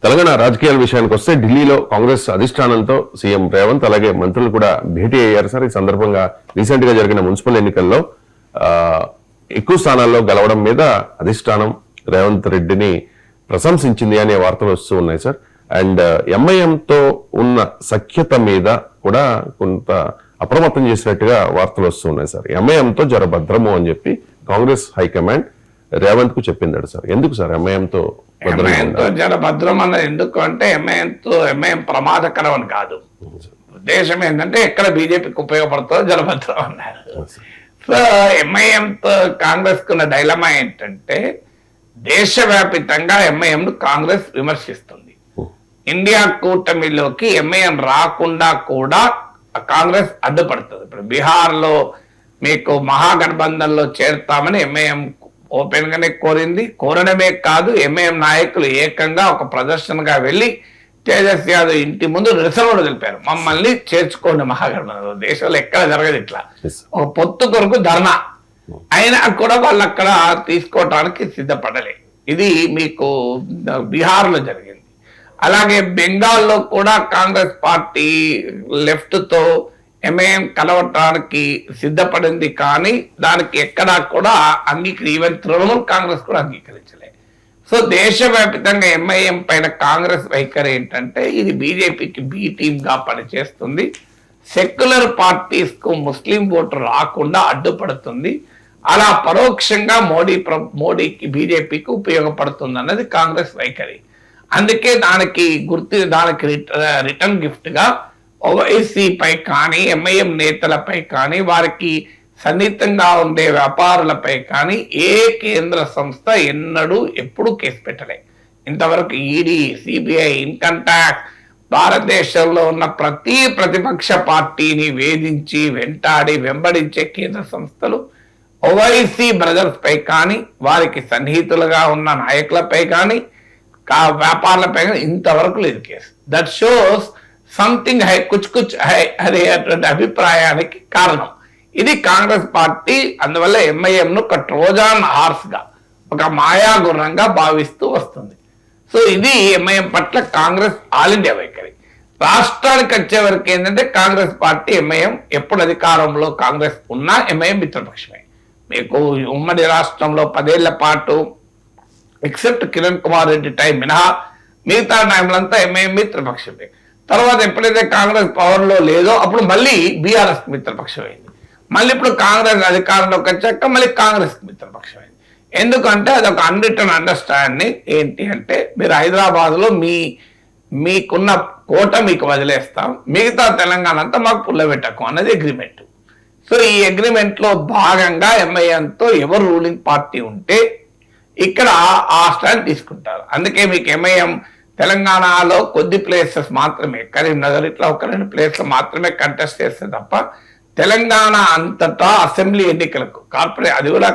తెలంగాణ రాజకీయాల విషయానికి వస్తే ఢిల్లీలో కాంగ్రెస్ అధిష్టానంతో సీఎం రేవంత్ అలాగే మంత్రులు కూడా భేటీ అయ్యారు సార్. ఈ సందర్భంగా రీసెంట్ గా జరిగిన మున్సిపల్ ఎన్నికల్లో ఎక్కువ స్థానాల్లో గెలవడం మీద అధిష్టానం రేవంత్ రెడ్డిని ప్రశంసించింది అనే వార్తలు వస్తూ ఉన్నాయి సార్. అండ్ ఎంఐఎంతో ఉన్న సఖ్యత మీద కూడా కొంత అప్రమత్తం చేసినట్టుగా వార్తలు వస్తూ ఉన్నాయి సార్. ఎంఐఎంతో జర భద్రము అని చెప్పి కాంగ్రెస్ హైకమాండ్ రేవంత్ కు చెప్పిందాడు సార్. ఎందుకు సార్ ఎంఐఎంతో జర భద్రం అన్నది ఎందుకు అంటే ఎంఐఎం ప్రమాదకరం అని కాదు. ఉద్దేశం ఏంటంటే ఎక్కడ బీజేపీకి ఉపయోగపడుతుందో జలభద్రం అన్నారు. సో ఎంఐఎంతో కాంగ్రెస్ కున్న డైలమా ఏంటంటే దేశవ్యాపితంగా ఎంఐఎంను కాంగ్రెస్ విమర్శిస్తుంది. ఇండియా కూటమిలోకి ఎంఐఎం రాకుండా కూడా కాంగ్రెస్ అడ్డుపడుతుంది. ఇప్పుడు బీహార్లో మీకు మహాగఠబంధన్లో చేరుతామని ఎంఐఎం ఓపెన్ గానే కోరింది. కోరడమే కాదు, ఎంఐఎం నాయకులు ఏకంగా ఒక ప్రదర్శనగా వెళ్లి తేజస్వి యాదవ్ ఇంటి ముందు నిరసనలు తెలిపారు, మమ్మల్ని చేర్చుకోండి మహాగఠబంధన్లో. దేశంలో ఎక్కడ జరగదు ఇట్లా. ఒక పొత్తు కొరకు ధర్నా అయినా కూడా వాళ్ళు అక్కడ తీసుకోవటానికి సిద్ధపడలే. ఇది మీకు బీహార్లో జరిగింది. అలాగే బెంగాల్లో కూడా కాంగ్రెస్ పార్టీ లెఫ్ట్ తో ఎంఐఎం కలవటానికి సిద్ధపడింది, కానీ దానికి ఎక్కడా కూడా ఈవెన్ తృణమూల్ కాంగ్రెస్ కూడా అంగీకరించలే. సో దేశవ్యాప్తంగా ఎంఐఎం పైన కాంగ్రెస్ వైఖరి ఏంటంటే ఇది బీజేపీకి బి టీమ్ గా పనిచేస్తుంది, సెక్యులర్ పార్టీస్ కు ముస్లిం ఓటు రాకుండా అడ్డుపడుతుంది, అలా పరోక్షంగా మోడీకి బీజేపీకి ఉపయోగపడుతుంది అన్నది కాంగ్రెస్ వైఖరి. అందుకే దానికి రిటర్న్ గిఫ్ట్ గా ఓవైసీపై కానీ ఎంఐఎం నేతలపై కానీ వారికి సన్నిహితంగా ఉండే వ్యాపారులపై కానీ ఏ కేంద్ర సంస్థ ఎప్పుడు కేసు పెట్టలే. ఇంతవరకు ఈడీ, సిబిఐ, ఇన్కమ్ ట్యాక్స్ భారతదేశంలో ఉన్న ప్రతి ప్రతిపక్ష పార్టీని వేధించి వెంబడించే కేంద్ర సంస్థలు ఓవైసీ బ్రదర్స్ పై కానీ వారికి సన్నిహితులుగా ఉన్న నాయకులపై కానీ వ్యాపారులపై కానీ ఇంతవరకు లేదు కేసు. దట్ షోస్ సంథింగ్ కుచ్ అనేటువంటి అభిప్రాయానికి కారణం. ఇది కాంగ్రెస్ పార్టీ అందువల్ల ఎంఐఎం ను ఒక ట్రోజాన్ హార్స్ గా, ఒక మాయా గుర్రంగా భావిస్తూ వస్తుంది. సో ఇది ఎంఐఎం పట్ల కాంగ్రెస్ ఆల్ ఇండియా వైఖరి. రాష్ట్రానికి వచ్చే వరకు ఏంటంటే కాంగ్రెస్ పార్టీ ఎంఐఎం ఎప్పుడు అధికారంలో కాంగ్రెస్ ఉన్నా ఎంఐఎం మిత్రపక్షమే. మీకు ఉమ్మడి రాష్ట్రంలో 10 ఏళ్ల పాటు ఎక్సెప్ట్ కిరణ్ కుమార్ రెడ్డి టైం మినహా మిగతా టైంలంతా ఎంఐఎం మిత్రపక్షమే. తర్వాత ఎప్పుడైతే కాంగ్రెస్ పవర్ లో లేదో అప్పుడు మళ్ళీ బీఆర్ఎస్ మిత్రపక్షం అయింది. మళ్ళీ ఇప్పుడు కాంగ్రెస్ అధికారంలోకి వచ్చాక మళ్ళీ కాంగ్రెస్ మిత్రపక్షం అయింది. ఎందుకంటే అదొక అన్రిటర్న్ అండర్స్టాండింగ్. ఏంటి అంటే మీరు హైదరాబాద్ లో మీకున్న కోట మీకు వదిలేస్తాం, మిగతా తెలంగాణ అంతా మాకు పుల్లబెట్టకు అన్నది అగ్రిమెంట్. సో ఈ అగ్రిమెంట్ లో భాగంగా ఎంఐఎంతో ఎవరు రూలింగ్ పార్టీ ఉంటే ఇక్కడ ఆ స్టాండ్ తీసుకుంటారు. అందుకే మీకు ఎంఐఎం తెలంగాణలో కొద్ది ప్లేసెస్ మాత్రమే, కరీంనగర్ ఇట్లా 1-2 ప్లేస్లు మాత్రమే కంటెస్ట్ చేస్తే తప్ప తెలంగాణ అంతటా అసెంబ్లీ ఎన్నికలకు అది కూడా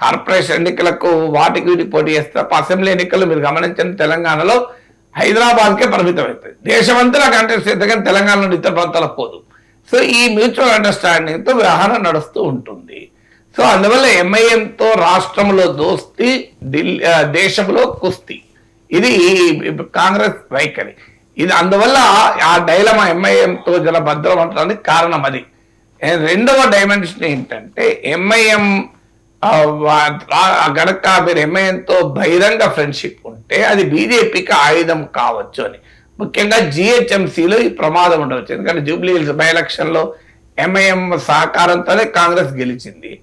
కార్పొరేషన్ ఎన్నికలకు వాటికి వీటికి పోటీ చేస్తే తప్ప అసెంబ్లీ ఎన్నికలు మీరు గమనించిన తెలంగాణలో హైదరాబాద్కే పరిమితం అవుతుంది. దేశమంతా కంటెస్ట్ చేస్తే కానీ తెలంగాణ నుండి ఇతర ప్రాంతాలకు పోదు. సో ఈ మ్యూచువల్ అండర్స్టాండింగ్ తో వ్యవహారం నడుస్తూ ఉంటుంది. సో అందువల్ల ఎంఐఎంతో రాష్ట్రంలో దోస్తీ, దేశంలో కుస్తీ, ఇది కాంగ్రెస్ వైఖరి. ఇది అందువల్ల ఆ డైలమా ఎంఐఎంతో భద్రం అంటానికి కారణం అది. రెండవ డైమెన్షన్ ఏంటంటే ఎంఐఎం గనక మీరు ఎంఐఎంతో బహిరంగ ఫ్రెండ్షిప్ ఉంటే అది బీజేపీకి ఆయుధం కావచ్చు అని. ముఖ్యంగా జిహెచ్ఎంసీలో ఈ ప్రమాదం ఉండవచ్చు. ఎందుకంటే జూబ్లీ హిల్స్ బై ఎలక్షన్ లో ఎంఐఎం సహకారంతోనే కాంగ్రెస్ గెలిచింది.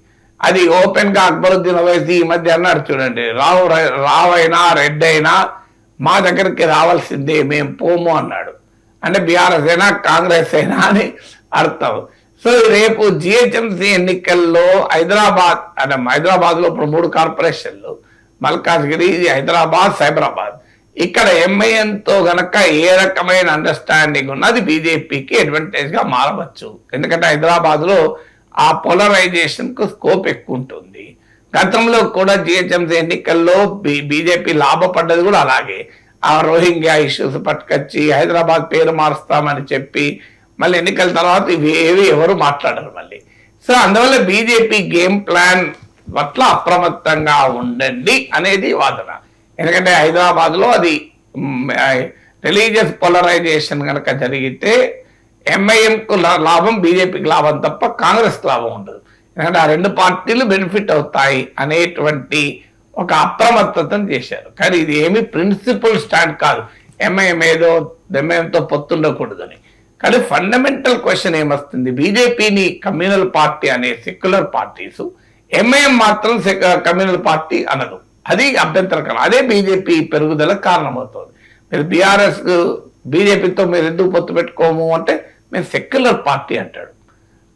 అది ఓపెన్ గా అక్బరుద్దీన్ ఓవైసీ ఈ మధ్య అన్నాడు చూడండి, రావైనా రెడ్డైనా మా దగ్గరికి రావాల్సిందే, మేము పోము అన్నాడు. అంటే బీఆర్ఎస్ అయినా కాంగ్రెస్ అయినా అని అర్థం. సో రేపు జిహెచ్ఎంసీ ఎన్నికల్లో హైదరాబాద్ లో ఇప్పుడు 3 కార్పొరేషన్లు, మల్కాజ్గిరి, హైదరాబాద్, సైబరాబాద్. ఇక్కడ ఎంఐఎంతో గనక ఏ రకమైన అండర్స్టాండింగ్ ఉన్నది బీజేపీకి అడ్వాంటేజ్ గా మారవచ్చు. ఎందుకంటే హైదరాబాద్ లో ఆ పోలరైజేషన్ కు స్కోప్ ఎక్కువ ఉంటుంది. గతంలో కూడా జిహెచ్ఎంసీ ఎన్నికల్లో బీజేపీ లాభపడ్డది కూడా అలాగే. ఆ రోహింగ్యా ఇష్యూస్ పట్టుకొచ్చి హైదరాబాద్ పేరు మారుస్తామని చెప్పి మళ్ళీ ఎన్నికల తర్వాత ఎవరు మాట్లాడరు మళ్ళీ. సో అందువల్ల బీజేపీ గేమ్ ప్లాన్ పట్ల అప్రమత్తంగా ఉండండి అనేది వాదన. ఎందుకంటే హైదరాబాద్ లో అది రిలీజియస్ పోలరైజేషన్ కనుక జరిగితే ఎంఐఎంకు లాభం, బీజేపీకి లాభం తప్ప కాంగ్రెస్కి లాభం ఉండదు. ఎందుకంటే ఆ రెండు పార్టీలు బెనిఫిట్ అవుతాయి అనేటువంటి ఒక అప్రమత్తతను చేశారు. కానీ ఇది ఏమి ప్రిన్సిపల్ స్టాండ్ కాదు, ఎంఐఎంతో పొత్తుండకూడదని. కానీ ఫండమెంటల్ క్వశ్చన్ ఏమొస్తుంది, బీజేపీని కమ్యూనల్ పార్టీ అనే సెక్యులర్ పార్టీస్, ఎంఐఎం మాత్రం కమ్యూనల్ పార్టీ అనదు. అది అభ్యంతరకరం. అదే బీజేపీ పెరుగుదల కారణమవుతుంది. మీరు బీఆర్ఎస్ బీజేపీతో మీరు ఎందుకు పొత్తు పెట్టుకోము అంటే మేము సెక్యులర్ పార్టీ అంటాడు.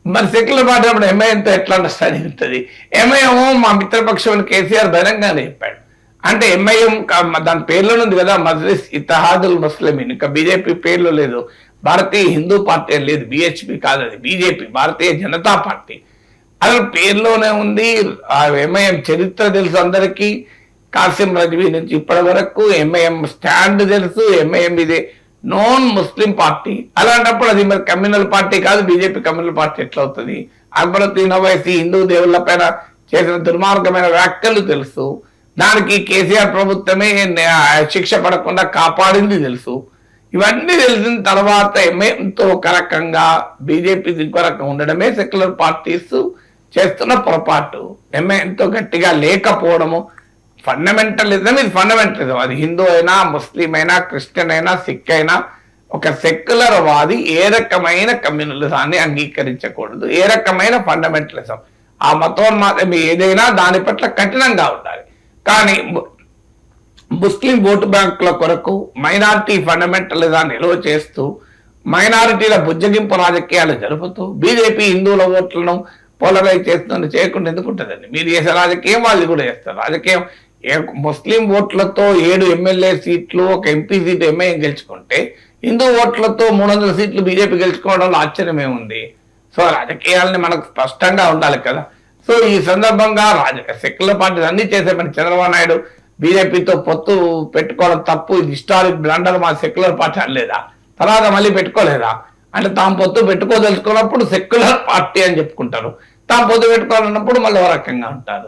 మరి సెక్యులర్ పార్టీ అప్పుడు ఎంఐఎంతో ఎట్లా అండర్స్టాండింగ్ ఉంటుంది? ఎంఐఎం మా మిత్రపక్షం కేసీఆర్ బహిరంగానే చెప్పాడు. అంటే ఎంఐఎం దాని పేర్లోనే ఉంది కదా, మజ్లిస్ ఇత్తహాదుల్ ముస్లిమీన్. ఇంకా బీజేపీ పేర్లో లేదు. భారతీయ హిందూ పార్టీ లేదు, బిహెచ్పి కాదు, అది బీజేపీ, భారతీయ జనతా పార్టీ. అసలు పేర్లోనే ఉంది. ఆ ఎంఐఎం చరిత్ర తెలుసు అందరికీ. కాసిం రజ్వీ నుంచి ఇప్పటి వరకు ఎంఐఎం స్టాండ్ తెలుసు. ఎంఐఎం ఇది నాన్ ముస్లిం పార్టీ. అలాంటప్పుడు అది మరి కమ్యూనల్ పార్టీ కాదు, బీజేపీ కమ్యూనల్ పార్టీ ఎట్లా అవుతుంది? అక్బరుద్దీన్ ఓవైసీ హిందూ దేవుళ్ల పైన చేసిన దుర్మార్గమైన వ్యాఖ్యలు తెలుసు. దానికి కేసీఆర్ ప్రభుత్వమే శిక్ష పడకుండా కాపాడింది తెలుసు. ఇవన్నీ తెలిసిన తర్వాత ఎంఐఎంతో ఒక రకంగా, బీజేపీ ఇంకో రకంగా ఉండడమే సెక్యులర్ పార్టీస్ చేస్తున్న పొరపాటు. ఎంఐఎంతో గట్టిగా లేకపోవడము ఫండమెంటలిజం. ఇది ఫండమెంటలిజం. అది హిందూ అయినా, ముస్లిం అయినా, క్రిస్టియన్ అయినా, సిక్ అయినా, ఒక సెక్యులర్ వాది ఏ రకమైన కమ్యూనలిజాన్ని అంగీకరించకూడదు, ఏ రకమైన ఫండమెంటలిజం. ఆ మతోన్మాదం ఏదైనా దాని పట్ల కఠినంగా ఉండాలి. కానీ ముస్లిం ఓటు బ్యాంకుల కొరకు మైనారిటీ ఫండమెంటలిజాన్ని నిల్వ చేస్తూ, మైనారిటీల బుజ్జగింపు రాజకీయాలు జరుపుతూ, బీజేపీ హిందువుల ఓట్లను పోలరైజ్ చేస్తుంది చేయకుండా ఎందుకుంటుందండి? మీరు చేసే రాజకీయం వాళ్ళు కూడా చేస్తారు. రాజకీయం ముస్లిం ఓట్లతో 7 ఎమ్మెల్యే సీట్లు, ఒక ఎంపీ సీటు ఎంఐఎం గెలుచుకుంటే, హిందూ ఓట్లతో 300 సీట్లు బీజేపీ గెలుచుకోవడంలో ఆశ్చర్యం ఏముంది? సో రాజకీయాలని మనకు స్పష్టంగా ఉండాలి కదా. సో ఈ సందర్భంగా సెక్యులర్ పార్టీలు అన్ని చేసే పని చంద్రబాబు నాయుడు బీజేపీతో పొత్తు పెట్టుకోవడం తప్పు, ఇది హిస్టారిక్ బ్లండర్, మా సెక్యులర్ పార్టీ అనలేదా? తర్వాత మళ్ళీ పెట్టుకోలేదా? అంటే తాము పొత్తు పెట్టుకోదలుచుకున్నప్పుడు సెక్యులర్ పార్టీ అని చెప్పుకుంటారు, తాము పొత్తు పెట్టుకోవాలన్నప్పుడు మళ్ళీ ఒక రకంగా ఉంటారు.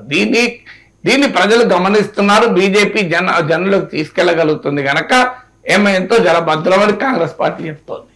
దీన్ని ప్రజలు గమనిస్తున్నారు. బీజేపీ జనంలోకి తీసుకెళ్లగలుగుతుంది కనుక ఎంఐఎంతో జర భద్రమని కాంగ్రెస్ పార్టీ చెప్తోంది.